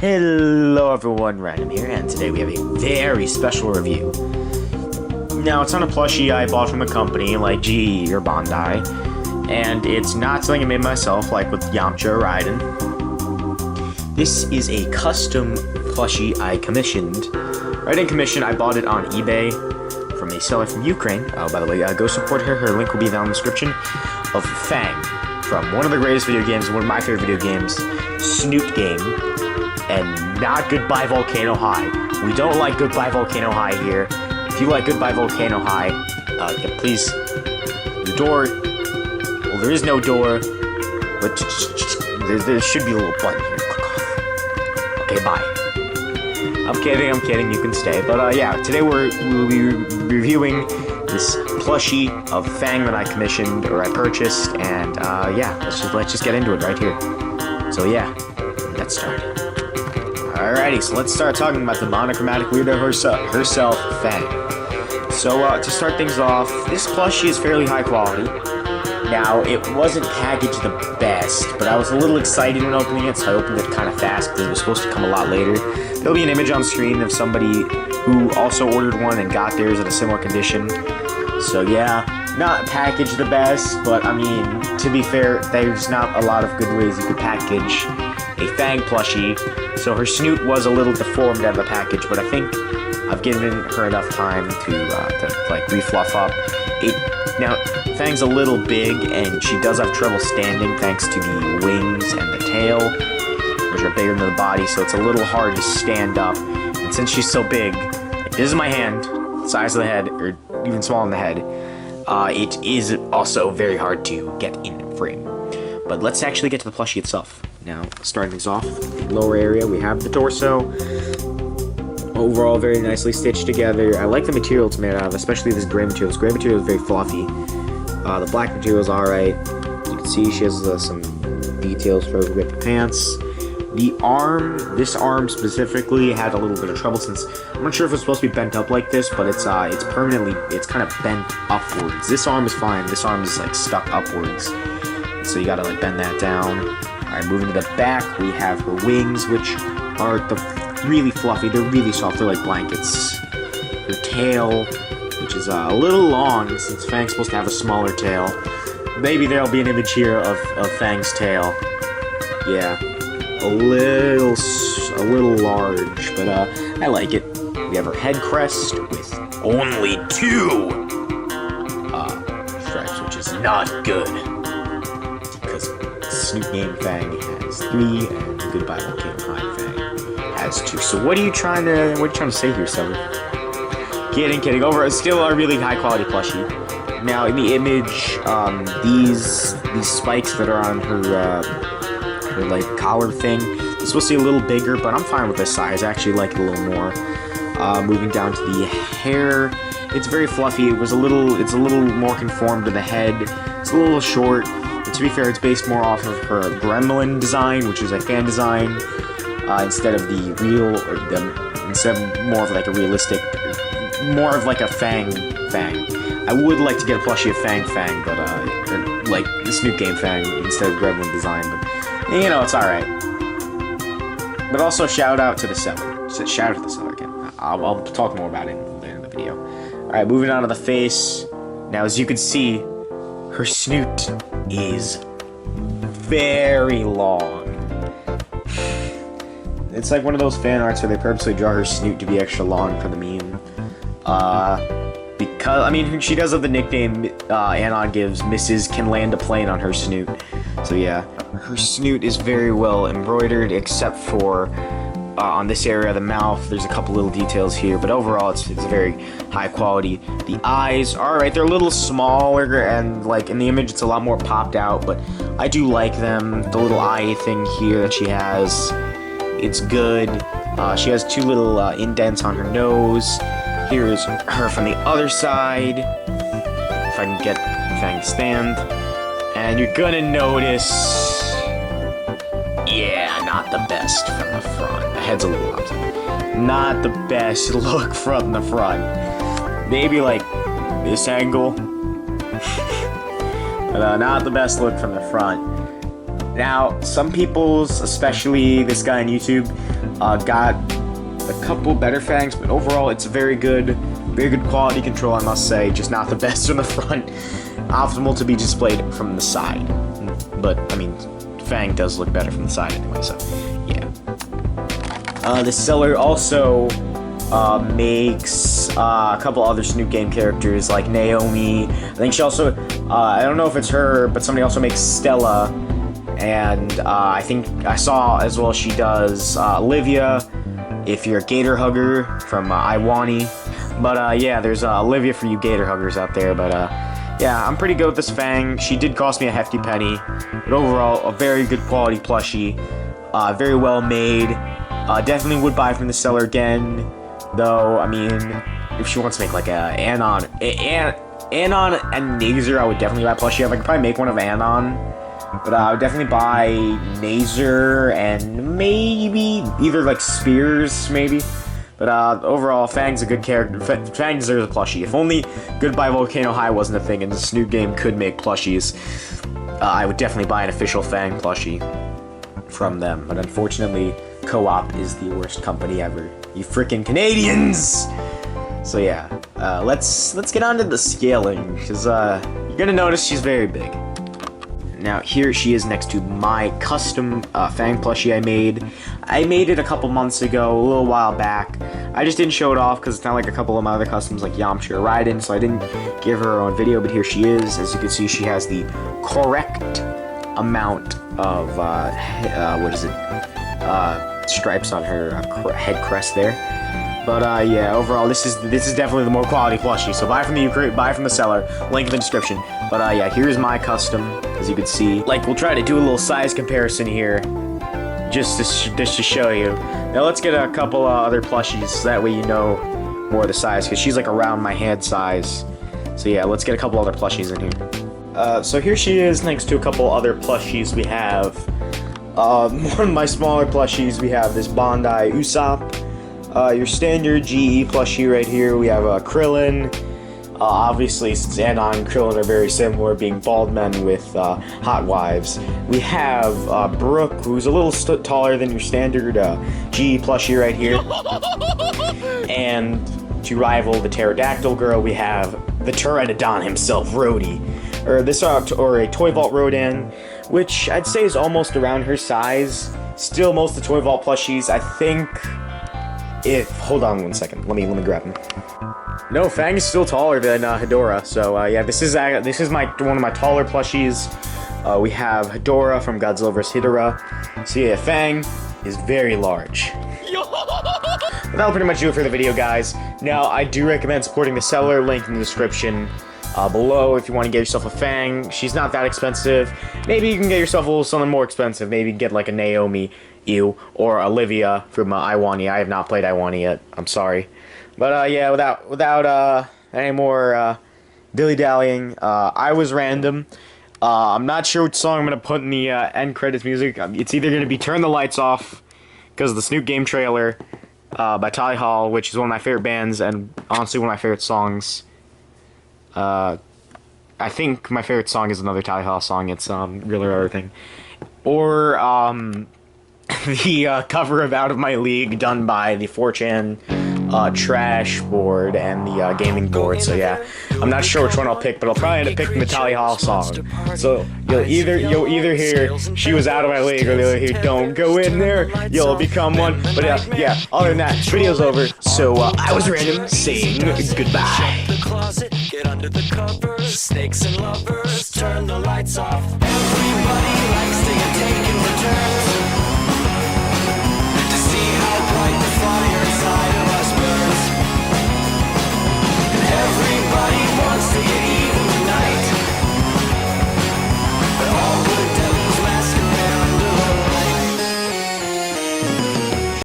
Hello everyone, Random here, and today we have a very special review. Now, it's not a plushie I bought from a company like GE or Bandai, and it's not something I made myself like with Yamcha or Raiden. This is a custom plushie I commissioned. Right in commission, I bought it on eBay from a seller from Ukraine. Oh, by the way, go support her. Her link will be down in the description. Of Fang, from one of the greatest video games, one of my favorite video games, Snoot game. And not Goodbye Volcano High. We don't like Goodbye Volcano High here. If you like Goodbye Volcano High, yeah, please, the door, well, there is no door, but there should be a little button here. Click off. Okay, bye. I'm kidding, you can stay. But, yeah, today we'll be reviewing this plushie of Fang that I commissioned, or I purchased, and, yeah, let's just get into it right here. So, yeah, let's start. Alrighty, so let's start talking about the monochromatic weirdo herself, Fang. So, to start things off, this plushie is fairly high quality. Now, it wasn't packaged the best, but I was a little excited when opening it, so I opened it kind of fast because it was supposed to come a lot later. There'll be an image on screen of somebody who also ordered one and got theirs in a similar condition. So, yeah, not packaged the best, but, I mean, to be fair, there's not a lot of good ways you could package a Fang plushie. So her snoot was a little deformed out of the package, but I think I've given her enough time to like refluff up. Now, Fang's a little big, and she does have trouble standing thanks to the wings and the tail, which are bigger than the body, so it's a little hard to stand up. And since she's so big, like this is my hand, size of the head, or even smaller than the head, it is also very hard to get in frame. But let's actually get to the plushie itself. Now, starting things off, in the lower area, we have the torso. Overall, very nicely stitched together. I like the material it's made out of, especially this gray material. This gray material is very fluffy. The black material is alright. You can see she has some details for the pants. The arm, this arm specifically, had a little bit of trouble since I'm not sure if it's supposed to be bent up like this, but it's permanently, it's kind of bent upwards. This arm is fine. This arm is like stuck upwards. So you gotta like bend that down. Alright, moving to the back, we have her wings, which are really fluffy. They're really soft. They're like blankets. Her tail, which is a little long, since Fang's supposed to have a smaller tail. Maybe there'll be an image here of Fang's tail. Yeah, a little large, but I like it. We have her head crest with only 2 stripes, which is not good. Snoot game Fang has 3, and Goodbye Volcano High Fang has 2. So what are you trying to say here, Sever? Kidding. Over, still a really high quality plushie. Now in the image, these spikes that are on her like collar thing, it's supposed to be a little bigger, but I'm fine with this size. I actually like it a little more. Moving down to the hair, it's very fluffy. It's a little more conformed to the head. It's a little short. To be fair, it's based more off of her gremlin design, which is a fan design, instead of the real, or instead of more of like a realistic, more of like a Fang. I would like to get a plushie of Fang, but like the Snoot game Fang instead of gremlin design, but you know, it's alright. But also shout out to the seller. Shout out to the seller again. I'll talk more about it later in the video. Alright, moving on to the face. Now, as you can see, her snoot is very long. It's like one of those fan arts where they purposely draw her snoot to be extra long for the meme. Because, I mean, she does have the nickname Anon gives, Mrs. Can Land a Plane on her snoot. So yeah, her snoot is very well embroidered, except for on this area of the mouth. There's a couple little details here, but overall it's very high quality. The eyes, alright, they're a little smaller, and like in the image it's a lot more popped out, but I do like them. The little eye thing here that she has, it's good. She has 2 little indents on her nose. Here is her from the other side, if I can get Fang to stand. And you're gonna notice, yeah, not the best from the front. The head's a little upside. Not the best look from the front. Maybe like this angle. But not the best look from the front. Now, some people's, especially this guy on YouTube, got a couple better fangs, but overall it's very good quality control, I must say. Just not the best from the front. Optimal to be displayed from the side. But, I mean, Fang does look better from the side anyway, so, yeah. The seller also makes a couple other Snoot game characters, like Naomi. I think she also, I don't know if it's her, but somebody also makes Stella. And I think I saw as well she does Olivia, if you're a Gator Hugger from Iwani. But yeah, there's Olivia for you Gator Huggers out there. But yeah, I'm pretty good with this Fang. She did cost me a hefty penny, but overall, a very good quality plushie. Very well made. Definitely would buy from the seller again, though. I mean, if she wants to make like a Anon and Nazer, I would definitely buy plushie. I could probably make one of Anon, but I would definitely buy Nazer and maybe either like Spears, maybe. But overall, Fang's a good character. Fang deserves a plushie. If only Goodbye Volcano High wasn't a thing and the Snoot game could make plushies, I would definitely buy an official Fang plushie from them. But unfortunately, Co-op is the worst company ever. You frickin' Canadians! So yeah, let's get on to the scaling, because you're gonna notice she's very big. Now here she is next to my custom Fang plushie I made. I made it a couple months ago, a little while back. I just didn't show it off because it's not like a couple of my other customs like Yamcha or Raiden, so I didn't give her own video, but here she is. As you can see, she has the correct amount of, stripes on her head crest there. But yeah, overall, this is definitely the more quality plushie. So buy from the seller. Link in the description. But yeah, here's my custom, as you can see. Like, we'll try to do a little size comparison here, just to show you. Now let's get a couple other plushies, so that way you know more of the size, because she's like around my hand size. So yeah, let's get a couple other plushies in here. So here she is next to a couple other plushies we have. One of my smaller plushies, we have this Bandai Usopp. Your standard GE plushie right here, we have Krillin. Obviously, since Anon and Krillin are very similar, being bald men with hot wives. We have Brooke, who's a little taller than your standard GE plushie right here. And to rival the pterodactyl girl, we have the Pteranodon himself, Rhodey. Or a Toy Vault Rodan, which I'd say is almost around her size. Still, most of the Toy Vault plushies, I think. Hold on one second. Let me grab him. No, Fang is still taller than Hedorah. So yeah, this is one of my taller plushies. We have Hedorah from Godzilla vs. Hedorah. So yeah, Fang is very large. But that'll pretty much do it for the video, guys. Now, I do recommend supporting the seller. Link in the description below if you want to get yourself a Fang. She's not that expensive. Maybe you can get yourself a little something more expensive. Maybe you can get like a Naomi, or Olivia from Iwani. I have not played Iwani yet. I'm sorry. But yeah, without any more dilly-dallying, I was random. I'm not sure which song I'm going to put in the end credits music. It's either going to be Turn the Lights Off, because of the Snoot game trailer, by Tally Hall, which is one of my favorite bands, and honestly one of my favorite songs. I think my favorite song is another Tally Hall song. It's Real or Everything. Or the cover of Out of My League done by the 4chan trash board and the gaming board. So yeah, I'm not sure which one I'll pick, but I'll probably end up picking the Tally Hall song. So you'll either hear She Was Out of My League, or you'll hear Don't Go In There, You'll Become One. But yeah, other than that, video's over. So I was random saying goodbye. The closet, get under the covers, snakes and lovers, turn the lights off. Everybody likes to get taken return.